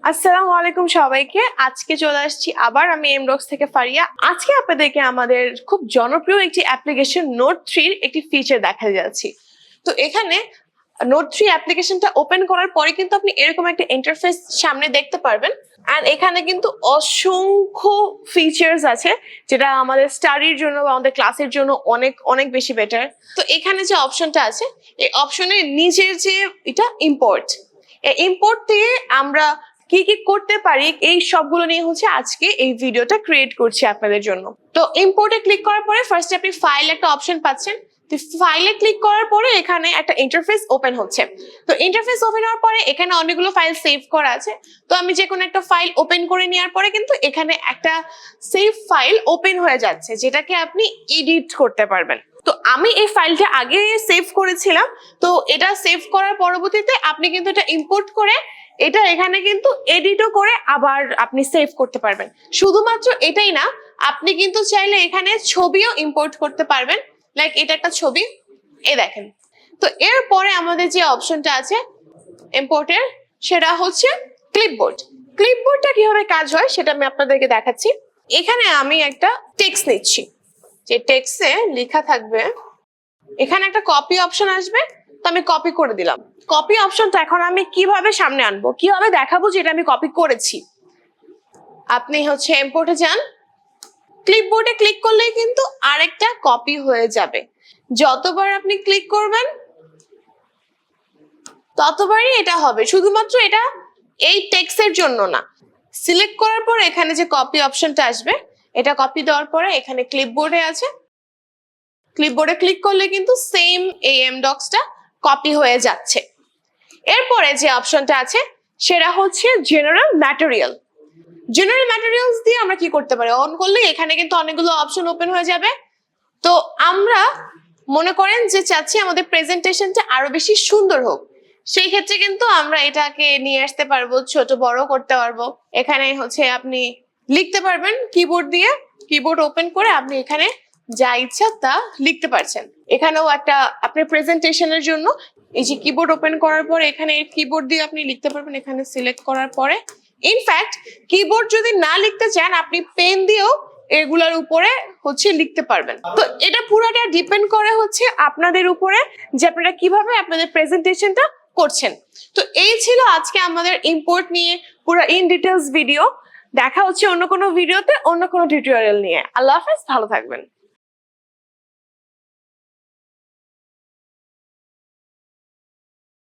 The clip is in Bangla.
আসসালামু আলাইকুম সবাইকে। আজকে চলে আসছি আবার আমি এমডক্স থেকে ফারিয়া। আজকে আপনাদেরকে আমাদের খুব জনপ্রিয় একটি অ্যাপ্লিকেশন নোট 3 এর একটি ফিচার দেখাতে যাচ্ছি। তো এখানে নোট 3 অ্যাপ্লিকেশনটা ওপেন করার পরে কিন্তু আপনি এরকম একটা ইন্টারফেস সামনে দেখতে পারবেন। আর এখানে কিন্তু অসংখ্য ফিচার্স আছে যেটা আমাদের স্টাডির জন্য বা আমাদের ক্লাসের জন্য অনেক অনেক বেশি বেটার। তো এখানে যে অপশনটা আছে এই অপশনের নিচের যে এটা ইম্পোর্ট, এই ইম্পোর্ট দিয়ে আমরা কি কি করতে পারি এই সবগুলো নিয়ে হচ্ছে আজকে এই ভিডিওটা ক্রিয়েট করছি আপনাদের জন্য। তো ইম্পোর্টে ক্লিক করার পরে ফার্স্টে আপনি ফাইল একটা অপশন পাচ্ছেন। তো ফাইলে ক্লিক করার পরে এখানে একটা ইন্টারফেস ওপেন হচ্ছে। তো ইন্টারফেস ওপেন হওয়ার পরে এখানে অনেকগুলো ফাইল সেভ করা আছে। তো আমি যে কোনো একটা ফাইল ওপেন করে নেওয়ার পরে কিন্তু এখানে একটা সেভ ফাইল ওপেন হয়ে যাচ্ছে যেটাকে আপনি এডিট করতে পারবেন। তো আমি এই ফাইলটা আগে সেভ করেছিলাম। তো এটা সেভ করার পরবর্তীতে আপনি কিন্তু এটা ইম্পোর্ট করে এটা এখানে কিন্তু এডিটও করে আবার আপনি সেভ করতে পারবেন। শুধুমাত্র এটাই না, আপনি কিন্তু চাইলে এখানে ছবিও ইম্পোর্ট করতে পারবেন। লাইক এটা একটা ছবি, এই দেখেন। তো এরপরে আমাদের যে অপশনটা আছে ইম্পোর্টের সেটা হচ্ছে ক্লিপবোর্ড। ক্লিপবোর্ডটা কিভাবে কাজ হয় সেটা আমি আপনাদেরকে দেখাচ্ছি। এখানে আমি একটা টেক্সট নিচ্ছি, যে টেক্সটে লেখা থাকবে, এখানে একটা কপি অপশন আসবে। তো আমি কপি করে দিলাম। কপি অপশনটা এখন আমি কিভাবে সামনে আনবো, কিভাবে দেখাবো যে এটা আমি কপি করেছি। আপনি হচ্ছে ইম্পোর্টে যান, ক্লিপবোর্ডে ক্লিক করলেই কিন্তু আরেকটা কপি হয়ে যাবে। যতবার আপনি ক্লিক করবেন ততবারই এটা হবে। শুধুমাত্র এটা এই টেক্সটের জন্য না, সিলেক্ট করার পর এখানে যে কপি অপশনটা আসবে এটা কপি দেওয়ার পরে এখানে ক্লিপবোর্ডে আছে, ক্লিপবোর্ডে ক্লিক করলে কিন্তু সেম এই এমডক্সটা কপি হয়ে যাচ্ছে। এরপরে যে অপশনটা আছে সেটা হচ্ছে জেনারেল ম্যাটেরিয়াল। জেনারেল ম্যাটেরিয়ালস দিয়ে আমরা কি করতে পারি, অন করলে এখানে কিন্তু অনেকগুলো অপশন ওপেন হয়ে যাবে। তো আমরা মনে করেন যে চাচ্ছি আমাদের প্রেজেন্টেশনটা আরো বেশি সুন্দর হোক, সেই ক্ষেত্রে কিন্তু আমরা এটাকে নিয়ে আসতে পারবো, ছোট বড় করতে পারবো। এখানে হচ্ছে আপনি লিখতে পারবেন কিবোর্ড দিয়ে, কিবোর্ড ওপেন করে আপনি এখানে যা ইচ্ছা তা লিখতে পারছেন। এখানেও একটা আপনার প্রেজেন্টেশনের জন্য এই যে কিবোর্ড ওপেন করার পর এখানে কিবোর্ড দিয়ে আপনি লিখতে পারবেন। এখানে সিলেক্ট করার পরে ইনফ্যাক্ট কিবোর্ড যদি না লিখতে চান আপনি পেন দিয়েও এগুলোর উপরে হচ্ছে লিখতে পারবেন। তো এটা পুরোটা ডিপেন্ড করে হচ্ছে আপনাদের উপরে যে আপনারা কিভাবে আপনাদের প্রেজেন্টেশনটা করছেন। তো এই ছিল আজকে আমাদের ইম্পোর্ট নিয়ে পুরো ইন ডিটেলস ভিডিও। দেখা হচ্ছে অন্য কোনো ভিডিওতে অন্য কোনো টিউটোরিয়াল নিয়ে। আল্লাহ হাফেজ, ভালো থাকবেন।